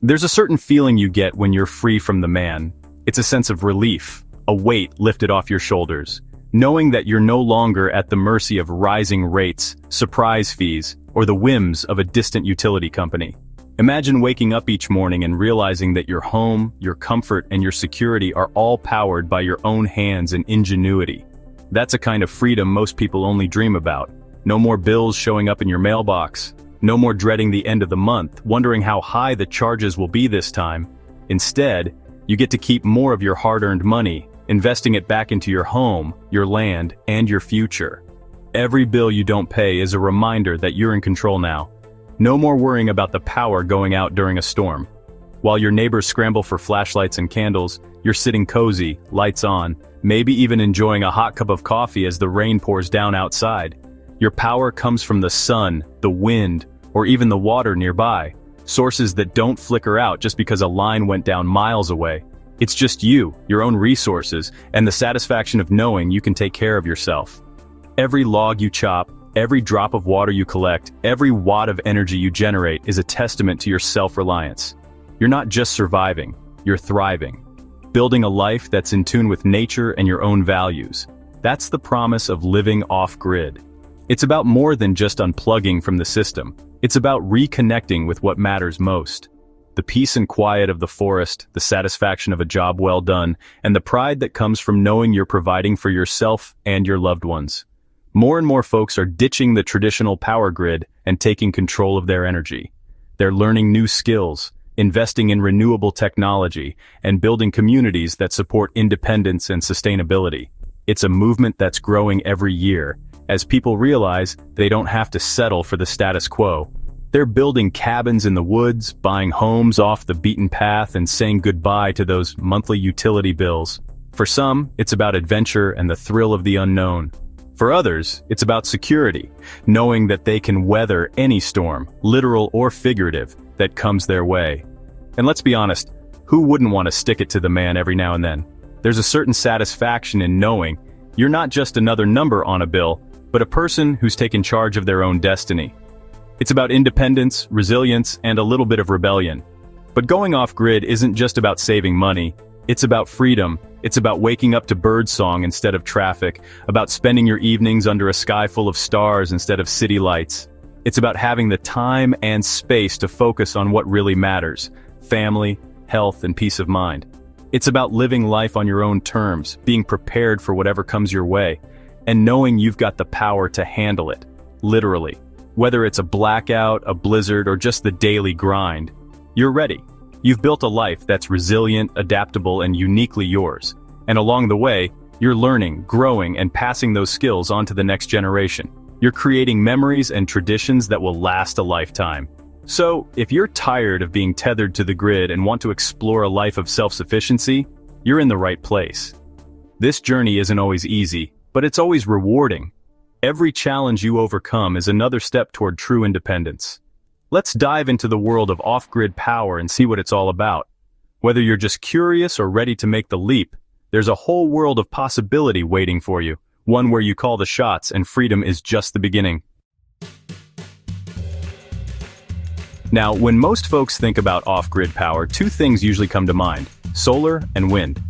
There's a certain feeling you get when you're free from the man. It's a sense of relief, a weight lifted off your shoulders, knowing that you're no longer at the mercy of rising rates, surprise fees, or the whims of a distant utility company. Imagine waking up each morning and realizing that your home, your comfort, and your security are all powered by your own hands and ingenuity. That's a kind of freedom most people only dream about. No more bills showing up in your mailbox. No more dreading the end of the month, wondering how high the charges will be this time. Instead, you get to keep more of your hard-earned money, investing it back into your home, your land, and your future. Every bill you don't pay is a reminder that you're in control now. No more worrying about the power going out during a storm. While your neighbors scramble for flashlights and candles, you're sitting cozy, lights on, maybe even enjoying a hot cup of coffee as the rain pours down outside. Your power comes from the sun, the wind, or even the water nearby, sources that don't flicker out just because a line went down miles away. It's just you, your own resources, and the satisfaction of knowing you can take care of yourself. Every log you chop, every drop of water you collect, every watt of energy you generate is a testament to your self-reliance. You're not just surviving, you're thriving. Building a life that's in tune with nature and your own values. That's the promise of living off-grid. It's about more than just unplugging from the system. It's about reconnecting with what matters most. The peace and quiet of the forest, the satisfaction of a job well done, and the pride that comes from knowing you're providing for yourself and your loved ones. More and more folks are ditching the traditional power grid and taking control of their energy. They're learning new skills, investing in renewable technology, and building communities that support independence and sustainability. It's a movement that's growing every year, as people realize they don't have to settle for the status quo. They're building cabins in the woods, buying homes off the beaten path, and saying goodbye to those monthly utility bills. For some, it's about adventure and the thrill of the unknown. For others, it's about security, knowing that they can weather any storm, literal or figurative, that comes their way. And let's be honest, who wouldn't want to stick it to the man every now and then? There's a certain satisfaction in knowing you're not just another number on a bill, but a person who's taken charge of their own destiny. It's about independence, resilience, and a little bit of rebellion. But going off-grid isn't just about saving money. It's about freedom. It's about waking up to birdsong instead of traffic, about spending your evenings under a sky full of stars instead of city lights. It's about having the time and space to focus on what really matters: family, health, and peace of mind. It's about living life on your own terms, being prepared for whatever comes your way, and knowing you've got the power to handle it, literally. Whether it's a blackout, a blizzard, or just the daily grind, you're ready. You've built a life that's resilient, adaptable, and uniquely yours. And along the way, you're learning, growing, and passing those skills on to the next generation. You're creating memories and traditions that will last a lifetime. So, if you're tired of being tethered to the grid and want to explore a life of self-sufficiency, you're in the right place. This journey isn't always easy, but it's always rewarding. Every challenge you overcome is another step toward true independence. Let's dive into the world of off-grid power and see what it's all about. Whether you're just curious or ready to make the leap, there's a whole world of possibility waiting for you, one where you call the shots and freedom is just the beginning. Now, when most folks think about off-grid power, two things usually come to mind: solar and wind.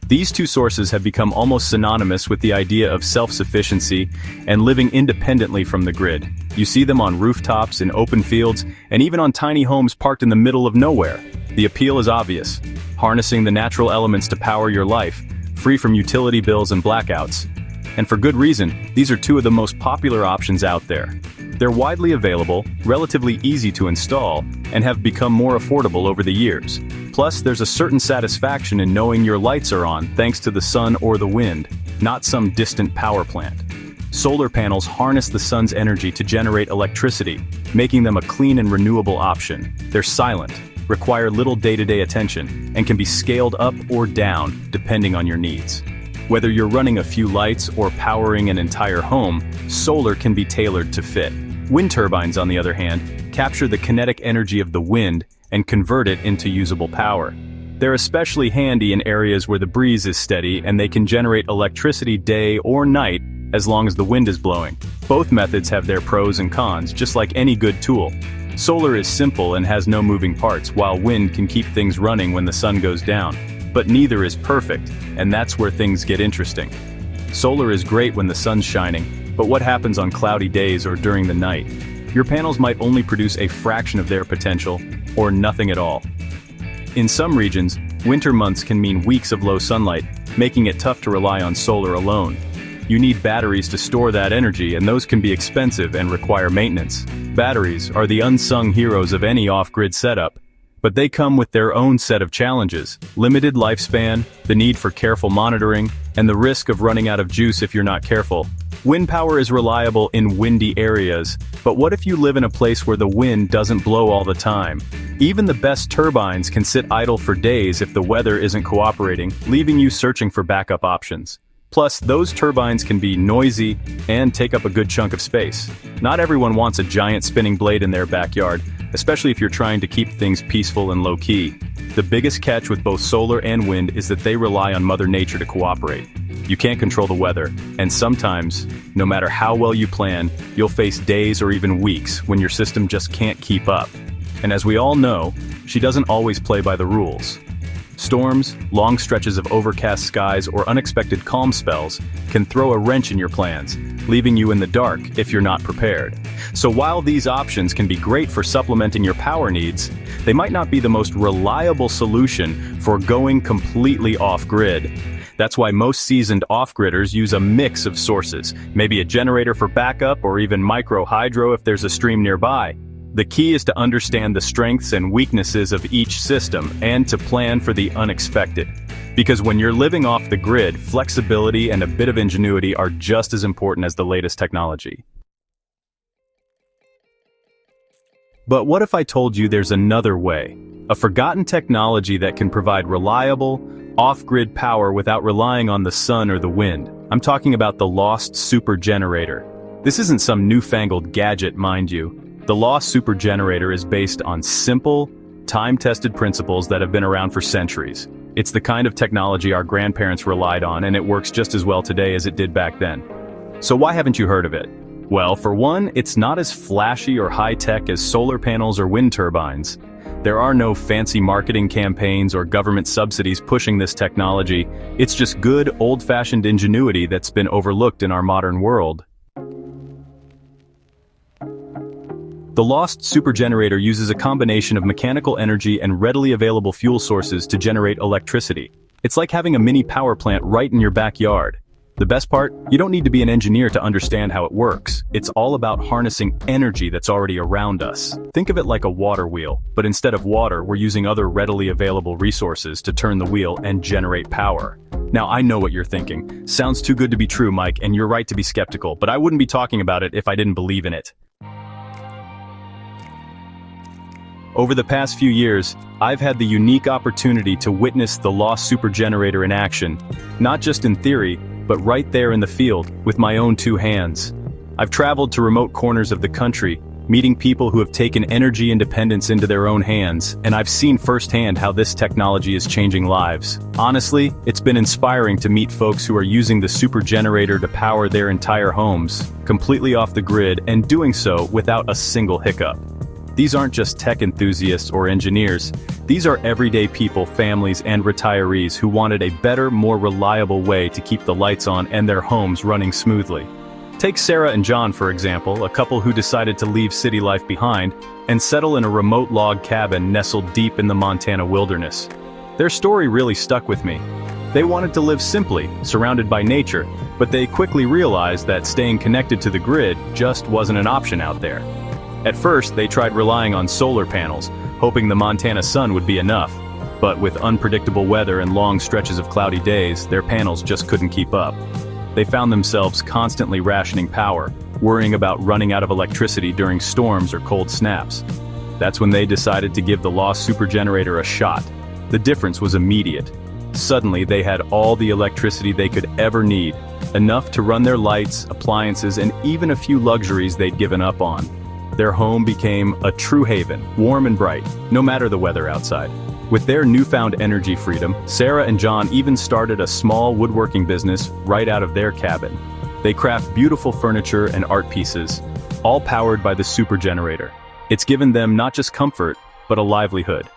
These two sources have become almost synonymous with the idea of self-sufficiency and living independently from the grid. You see them on rooftops, in open fields, and even on tiny homes parked in the middle of nowhere. The appeal is obvious: harnessing the natural elements to power your life, free from utility bills and blackouts. And for good reason, these are two of the most popular options out there. They're widely available, relatively easy to install, and have become more affordable over the years. Plus, there's a certain satisfaction in knowing your lights are on thanks to the sun or the wind, not some distant power plant. Solar panels harness the sun's energy to generate electricity, making them a clean and renewable option. They're silent, require little day-to-day attention, and can be scaled up or down depending on your needs. Whether you're running a few lights or powering an entire home, solar can be tailored to fit. Wind turbines, on the other hand, capture the kinetic energy of the wind and convert it into usable power. They're especially handy in areas where the breeze is steady and they can generate electricity day or night as long as the wind is blowing. Both methods have their pros and cons, just like any good tool. Solar is simple and has no moving parts, while wind can keep things running when the sun goes down. But neither is perfect, and that's where things get interesting. Solar is great when the sun's shining, but what happens on cloudy days or during the night? Your panels might only produce a fraction of their potential, or nothing at all. In some regions, winter months can mean weeks of low sunlight, making it tough to rely on solar alone. You need batteries to store that energy, and those can be expensive and require maintenance. Batteries are the unsung heroes of any off-grid setup, but they come with their own set of challenges: limited lifespan, the need for careful monitoring, and the risk of running out of juice if you're not careful. Wind power is reliable in windy areas, but what if you live in a place where the wind doesn't blow all the time? Even the best turbines can sit idle for days if the weather isn't cooperating, leaving you searching for backup options. Plus, those turbines can be noisy and take up a good chunk of space. Not everyone wants a giant spinning blade in their backyard, especially if you're trying to keep things peaceful and low-key. The biggest catch with both solar and wind is that they rely on Mother Nature to cooperate. You can't control the weather, and sometimes, no matter how well you plan, you'll face days or even weeks when your system just can't keep up. And as we all know, she doesn't always play by the rules. Storms, long stretches of overcast skies, or unexpected calm spells can throw a wrench in your plans, leaving you in the dark if you're not prepared. So while these options can be great for supplementing your power needs, they might not be the most reliable solution for going completely off-grid. That's why most seasoned off-gridders use a mix of sources, maybe a generator for backup or even micro-hydro if there's a stream nearby. The key is to understand the strengths and weaknesses of each system and to plan for the unexpected. Because when you're living off the grid, flexibility and a bit of ingenuity are just as important as the latest technology. But what if I told you there's another way? A forgotten technology that can provide reliable, off-grid power without relying on the sun or the wind. I'm talking about the lost super generator. This isn't some newfangled gadget, mind you. The lost super generator is based on simple, time-tested principles that have been around for centuries. It's the kind of technology our grandparents relied on, and it works just as well today as it did back then. So why haven't you heard of it? Well, for one, it's not as flashy or high-tech as solar panels or wind turbines. There are no fancy marketing campaigns or government subsidies pushing this technology. It's just good, old-fashioned ingenuity that's been overlooked in our modern world. The lost supergenerator uses a combination of mechanical energy and readily available fuel sources to generate electricity. It's like having a mini power plant right in your backyard. The best part? You don't need to be an engineer to understand how it works. It's all about harnessing energy that's already around us. Think of it like a water wheel, but instead of water, we're using other readily available resources to turn the wheel and generate power. Now, I know what you're thinking. Sounds too good to be true, Mike, and you're right to be skeptical, but I wouldn't be talking about it if I didn't believe in it. Over the past few years, I've had the unique opportunity to witness the lost supergenerator in action, not just in theory, but right there in the field, with my own two hands. I've traveled to remote corners of the country, meeting people who have taken energy independence into their own hands, and I've seen firsthand how this technology is changing lives. Honestly, it's been inspiring to meet folks who are using the supergenerator to power their entire homes, completely off the grid, and doing so without a single hiccup. These aren't just tech enthusiasts or engineers. These are everyday people, families, and retirees who wanted a better, more reliable way to keep the lights on and their homes running smoothly. Take Sarah and John, for example, a couple who decided to leave city life behind and settle in a remote log cabin nestled deep in the Montana wilderness. Their story really stuck with me. They wanted to live simply, surrounded by nature, but they quickly realized that staying connected to the grid just wasn't an option out there. At first, they tried relying on solar panels, hoping the Montana sun would be enough. But with unpredictable weather and long stretches of cloudy days, their panels just couldn't keep up. They found themselves constantly rationing power, worrying about running out of electricity during storms or cold snaps. That's when they decided to give the lost supergenerator a shot. The difference was immediate. Suddenly, they had all the electricity they could ever need, enough to run their lights, appliances, and even a few luxuries they'd given up on. Their home became a true haven, warm and bright, no matter the weather outside. With their newfound energy freedom, Sarah and John even started a small woodworking business right out of their cabin. They craft beautiful furniture and art pieces, all powered by the supergenerator. It's given them not just comfort, but a livelihood.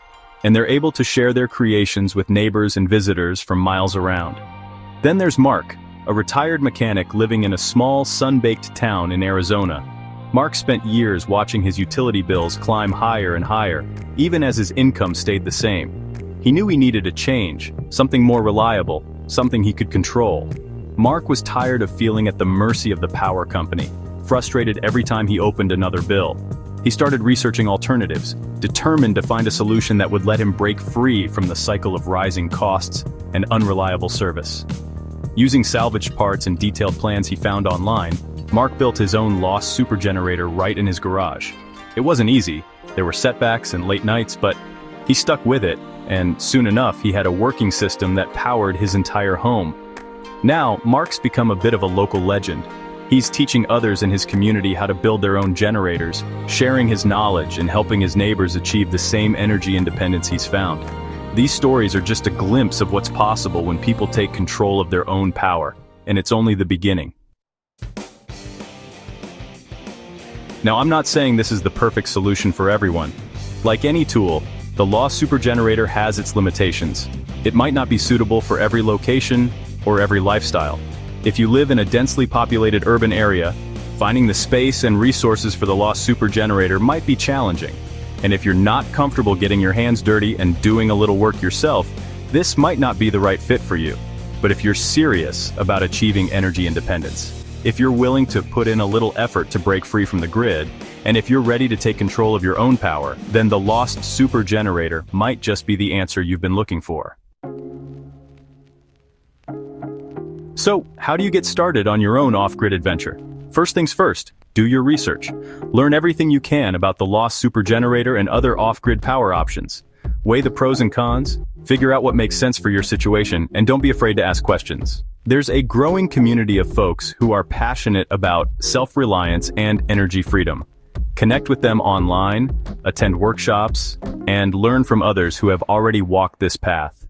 And they're able to share their creations with neighbors and visitors from miles around. Then there's Mark, a retired mechanic living in a small, sun-baked town in Arizona. Mark spent years watching his utility bills climb higher and higher, even as his income stayed the same. He knew he needed a change, something more reliable, something he could control. Mark was tired of feeling at the mercy of the power company, frustrated every time he opened another bill. He started researching alternatives, determined to find a solution that would let him break free from the cycle of rising costs and unreliable service. Using salvaged parts and detailed plans he found online, Mark built his own lost supergenerator right in his garage. It wasn't easy, there were setbacks and late nights, but he stuck with it, and soon enough he had a working system that powered his entire home. Now, Mark's become a bit of a local legend. He's teaching others in his community how to build their own generators, sharing his knowledge and helping his neighbors achieve the same energy independence he's found. These stories are just a glimpse of what's possible when people take control of their own power, and it's only the beginning. Now, I'm not saying this is the perfect solution for everyone. Like any tool, the lost supergenerator has its limitations. It might not be suitable for every location or every lifestyle. If you live in a densely populated urban area, finding the space and resources for the lost supergenerator might be challenging. And if you're not comfortable getting your hands dirty and doing a little work yourself, this might not be the right fit for you. But if you're serious about achieving energy independence, if you're willing to put in a little effort to break free from the grid, and if you're ready to take control of your own power, then the lost supergenerator might just be the answer you've been looking for. So, how do you get started on your own off-grid adventure? First things first, do your research. Learn everything you can about the lost supergenerator and other off-grid power options. Weigh the pros and cons, figure out what makes sense for your situation, and don't be afraid to ask questions. There's a growing community of folks who are passionate about self-reliance and energy freedom. Connect with them online, attend workshops, and learn from others who have already walked this path.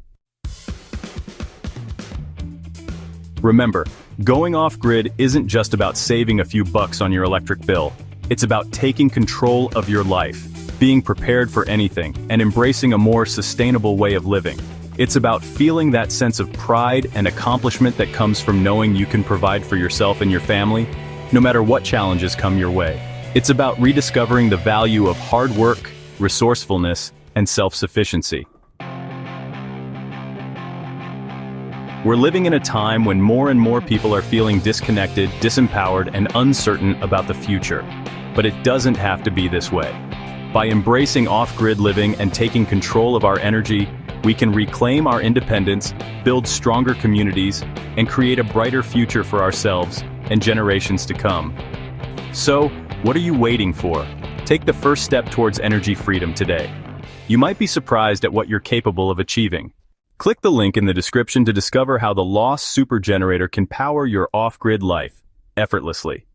Remember, going off-grid isn't just about saving a few bucks on your electric bill. It's about taking control of your life, being prepared for anything, and embracing a more sustainable way of living. It's about feeling that sense of pride and accomplishment that comes from knowing you can provide for yourself and your family, no matter what challenges come your way. It's about rediscovering the value of hard work, resourcefulness, and self-sufficiency. We're living in a time when more and more people are feeling disconnected, disempowered, and uncertain about the future. But it doesn't have to be this way. By embracing off-grid living and taking control of our energy, we can reclaim our independence, build stronger communities, and create a brighter future for ourselves and generations to come. So, what are you waiting for? Take the first step towards energy freedom today. You might be surprised at what you're capable of achieving. Click the link in the description to discover how the lost supergenerator can power your off-grid life effortlessly.